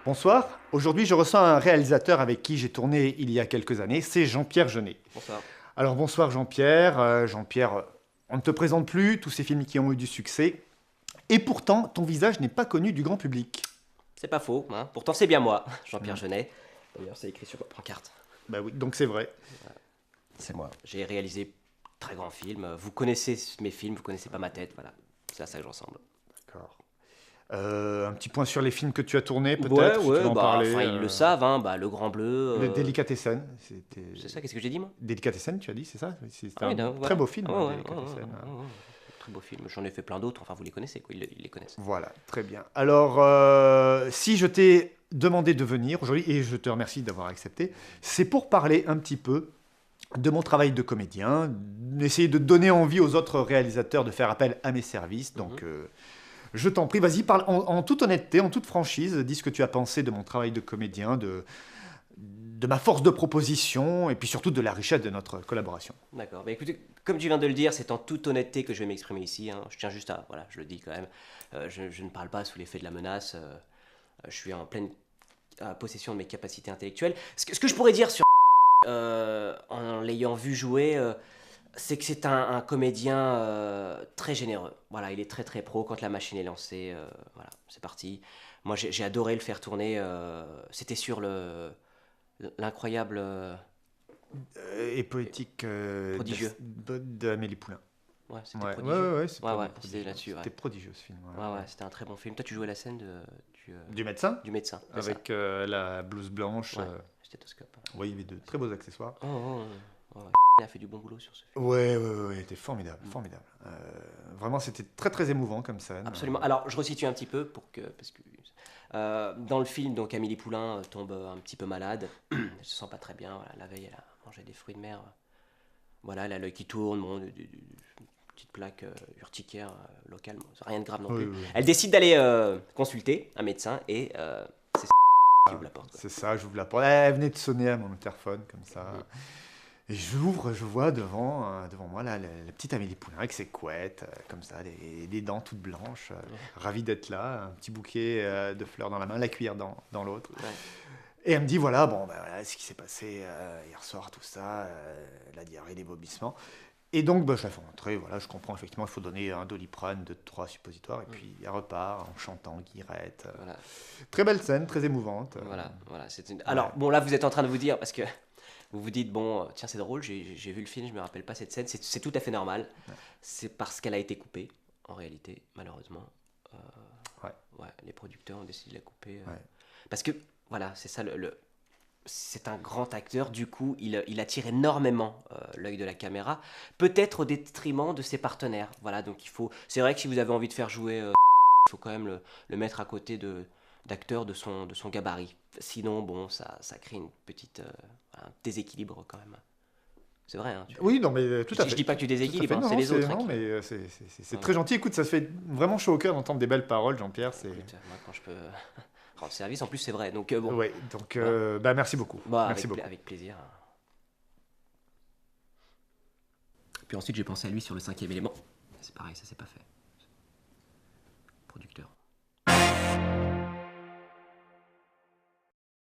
Bonsoir, aujourd'hui je reçois un réalisateur avec qui j'ai tourné il y a quelques années, c'est Jean-Pierre Jeunet. Bonsoir. Alors bonsoir Jean-Pierre. Jean-Pierre, on ne te présente plus, tous ces films qui ont eu du succès, et pourtant ton visage n'est pas connu du grand public. C'est pas faux, hein. Pourtant c'est bien moi, Jean-Pierre Hmm. Jeunet. D'ailleurs, c'est écrit sur ma pancarte. Bah oui, donc c'est vrai. C'est moi. J'ai réalisé de très grands films. Vous connaissez mes films, vous connaissez pas ma tête, voilà. C'est à ça que je ressemble. D'accord. Un petit point sur les films que tu as tournés Ouais, peut-être, si tu ouais, veux en parler. enfin ils le savent, hein, Le Grand Bleu. Le Délicatessen, C'est ça, qu'est-ce que j'ai dit moi? Délicatessen, tu as dit, c'est ça? C'était Ah oui, un non, voilà. très beau film, Ah hein, ouais, Délicatessen. ouais. Très beau film. J'en ai fait plein d'autres, enfin vous les connaissez, quoi. Ils les connaissent. Voilà, très bien. Alors, si je t'ai demandé de venir aujourd'hui, et je te remercie d'avoir accepté, c'est pour parler un petit peu de mon travail de comédien, essayer de donner envie aux autres réalisateurs de faire appel à mes services. Donc, je t'en prie, vas-y, parle en toute honnêteté, en toute franchise, dis ce que tu as pensé de mon travail de comédien, de ma force de proposition, et puis surtout de la richesse de notre collaboration. D'accord. Mais écoutez, comme tu viens de le dire, c'est en toute honnêteté que je vais m'exprimer ici, hein. Je tiens juste à, voilà, je le dis quand même. Je ne parle pas sous l'effet de la menace. Je suis en pleine possession de mes capacités intellectuelles. Ce que je pourrais dire sur en l'ayant vu jouer, c'est que c'est un comédien très généreux. Voilà, il est très très pro quand la machine est lancée. Voilà, c'est parti. Moi, j'ai adoré le faire tourner. C'était sur l'incroyable Et poétique prodigieux. d'Amélie Poulain. Ouais, c'était Ouais, prodigieux. c'est Ouais, prodigieux. c'était là-dessus. Ouais. C'était prodigieux ce film. Ouais, c'était un très bon film. Toi, tu jouais la scène Du médecin, du médecin. C'est ça. avec la blouse blanche. Ouais, stéthoscope. Oui, il y avait de très beaux accessoires. Il a fait du bon boulot sur ce film. Ouais, c'était formidable, formidable. Vraiment, c'était très très émouvant comme scène. Absolument. Alors, je resitue un petit peu parce que dans le film, donc Amélie Poulain tombe un petit peu malade. Elle se sent pas très bien. Voilà, la veille, elle a mangé des fruits de mer. Voilà, elle a l'œil qui tourne, bon, petite plaque urticaire locale, bon, rien de grave non plus. Oui. Elle décide d'aller consulter un médecin et c'est qui ouvre la porte, quoi. C'est ça, j'ouvre la porte. Elle venait de sonner à mon interphone comme ça. Et j'ouvre, je vois devant moi la petite Amélie Poulain avec ses couettes, comme ça, des dents toutes blanches, ravie d'être là, un petit bouquet de fleurs dans la main, la cuillère dans l'autre. Ouais. Et elle me dit voilà, bon, ben voilà ce qui s'est passé hier soir, tout ça, la diarrhée, les vomissements. Et donc, je la fais rentrer, voilà, je comprends effectivement, il faut donner un Doliprane, 2, 3 suppositoires, et puis elle repart en chantant, guirette. Voilà. Très belle scène, très émouvante. Voilà. Alors, bon, là, vous êtes en train de vous dire, parce que vous vous dites, bon, tiens, c'est drôle, j'ai vu le film, je me rappelle pas cette scène. C'est tout à fait normal. C'est parce qu'elle a été coupée, en réalité, malheureusement. Ouais, les producteurs ont décidé de la couper. Parce que, voilà, c'est ça, c'est un grand acteur, du coup, il attire énormément l'œil de la caméra, peut-être au détriment de ses partenaires. Voilà, donc c'est vrai que si vous avez envie de faire jouer, il faut quand même le mettre à côté d'acteurs de son gabarit. Sinon, bon, ça crée un déséquilibre quand même. C'est vrai, hein. Oui, non, mais tout à fait. Je dis pas que tu déséquilibres, Non, c'est les autres, hein, non, mais c'est très gentil. Écoute, ça se fait vraiment chaud au cœur d'entendre des belles paroles, Jean-Pierre. Écoute, moi, quand je peux rendre service, en plus, c'est vrai. Donc, bon. Ouais, donc merci beaucoup. Bah, Merci beaucoup. avec plaisir. Puis ensuite, j'ai pensé à lui sur le cinquième élément. C'est pareil, ça s'est pas fait.